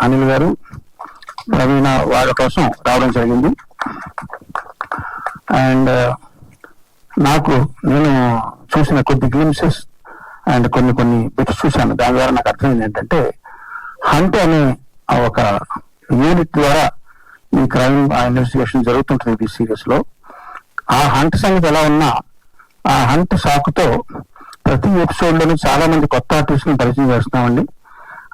అనిల్ గారు, ప్రవీణ వాళ్ళ కోసం రావడం జరిగింది. అండ్ నేను చూసిన కొద్ది గ్లిమ్సెస్ అండ్ కొన్ని బిట్స్ చూశాను. దాని ద్వారా నాకు అర్థమైంది ఏంటంటే, హంట్ అనే ఒక యూనిట్ ద్వారా ఈ క్రైమ్ ఇన్వెస్టిగేషన్ జరుగుతుంటుంది ఈ సీరియస్ లో. ఆ హంట్ సంగతి ఎలా ఉన్నా, ఆ హంట్ సాకుతో ప్రతి ఎపిసోడ్ లోనూ చాలా మంది కొత్త ఆర్టిస్టులను పరిచయం చేస్తున్నామండి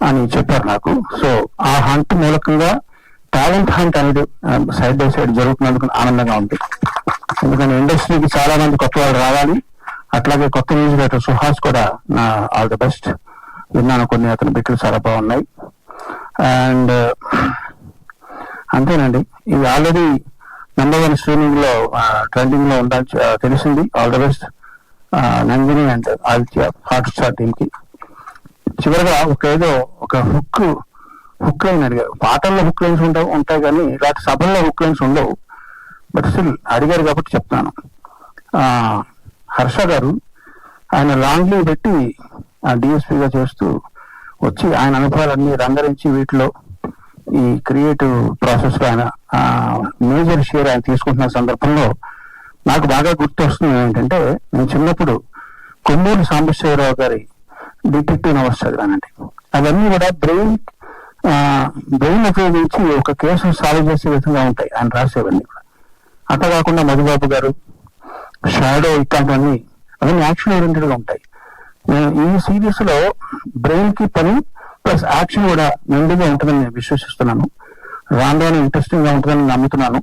అని చెప్పారు నాకు. సో ఆ హంట్ మూలకంగా టాలెంట్ హంట్ అనేది సైడ్ బై సైడ్ జరుగుతున్నందుకు ఆనందంగా ఉంది. ఎందుకంటే ఇండస్ట్రీకి చాలా మంది కొత్త వాళ్ళు రావాలి. అట్లాగే కొత్త మ్యూజిక్ డైరెక్టర్ సుహాస్ కూడా నా ఆల్ ది బెస్ట్. విన్నాను కొన్ని అతని బిట్లు చాలా బాగున్నాయి. అండ్ అంతేనండి, ఇది ఆల్రెడీ #1 స్ట్రీమింగ్ లో ట్రెండింగ్ లో ఉండాలి తెలిసింది. All the best Nandini and Aditya Hotstar team కి. చివరిగా ఒక హుక్ లైన్ అడిగారు. పాటల్లో హుక్ లైన్స్ ఉంటాయి కానీ ఇలాంటి సభల్లో హుక్ లైన్స్ ఉండవు. బట్ స్టిల్ అడిగారు కాబట్టి చెప్తాను. హర్ష గారు ఆయన లాంగ్ లీవ్ పెట్టి డిఎస్పీగా చేస్తూ వచ్చి ఆయన అనుభవాలన్నీ రంగరించి వీటిలో ఈ క్రియేటివ్ ప్రాసెస్ లో ఆయన మేజర్ షేర్ ఆయన తీసుకుంటున్న సందర్భంలో నాకు బాగా గుర్తు వస్తుంది ఏంటంటే, నేను చిన్నప్పుడు కొమ్మూరు సాంబశివరావు గారి డిటెక్టివ్ నవల్స్ చదివానండి. అవన్నీ కూడా బ్రెయిన్ ఉపయోగించి ఒక కేసును సాల్వ్ చేసే విధంగా ఉంటాయి ఆయన రాసేవన్నీ కూడా. అట్లా కాకుండా మధుబాబు గారు షాడో ఇట్లాంటివన్నీ అవన్నీ యాక్షన్ ఓరియంటెడ్ గా ఉంటాయి. నేను ఈ సిరీస్ లో బ్రెయిన్ కి పని ప్లస్ యాక్షన్ కూడా మెండుగా ఉంటుందని నేను విశ్వసిస్తున్నాను. రాను ఇంట్రెస్టింగ్ గా ఉంటుందని నమ్ముతున్నాను.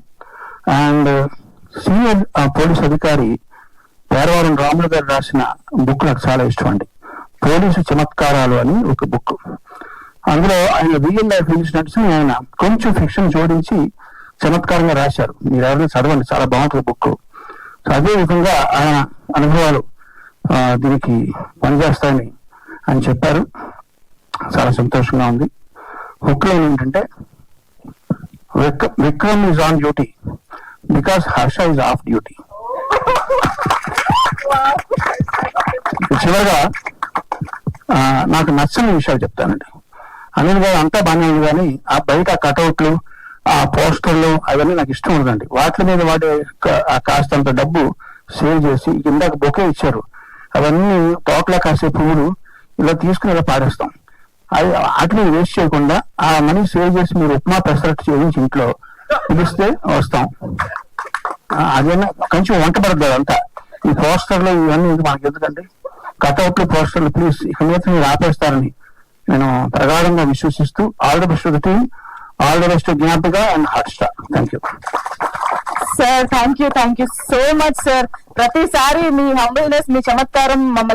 అండ్ సీనియర్ పోలీస్ అధికారి పేరవరం రాములు గారు రాసిన బుక్ నాకు చాలా ఇష్టం అండి. పోలీసు చమత్కారాలు అని ఒక బుక్. అందులో ఆయన రియల్ లైఫ్ ఇన్సిడెంట్స్ ఆయన కొంచెం ఫిక్షన్ జోడించి చమత్కారంగా రాశారు. మీరు ఎవరైనా చదవండి, చాలా బాగుంటుంది బుక్. సో అదే విధంగా ఆయన అనుభవాలు దీనికి పనిచేస్తాయని ఆయన చెప్పారు. చాలా సంతోషంగా ఉంది. హుక్ లైన్ ఏంటంటే, Vikram is on duty because Harsha is of duty. చివరిగా నాకు నచ్చని విషయాలు చెప్తానండి. అనిల్ గారు అంతా బాగానే ఉంది కానీ ఆ బయట కటౌట్లు, ఆ పోస్టర్లు అవన్నీ నాకు ఇష్టం ఉండదండి. వాటి మీద వాడే కాస్తంత డబ్బు సేవ్ చేసి ఇందాక బొకే ఇచ్చారు, అవన్నీ తోటలో కాసే పువ్వులు ఇలా తీసుకుని ఇలా పారేస్తాం. వాటిని వేస్ట్ చేయకుండా ఆ మనీ సేవ్ చేసి మీరు ఉప్మా పెసరట్టు చేయించి ఇంట్లో పిలిస్తే వస్తాం. అదేనా కొంచెం వంట పడుతుంది అంతా. ఈ పోస్టర్లు ఇవన్నీ మనకి ఎందుకండి, కటౌట్లు పోస్టర్లు ప్లీజ్ ఇక మీద మీరు ఆపేస్తారని నేను ప్రగాఢంగా విశ్వసిస్తూ all the best team, all the best Gnapika and Hotstar. Thank you sir. Thank you so much sir. ప్రతిసారి మీ హంబుల్నెస్, మీ చమత్కారం మమ్మల్ని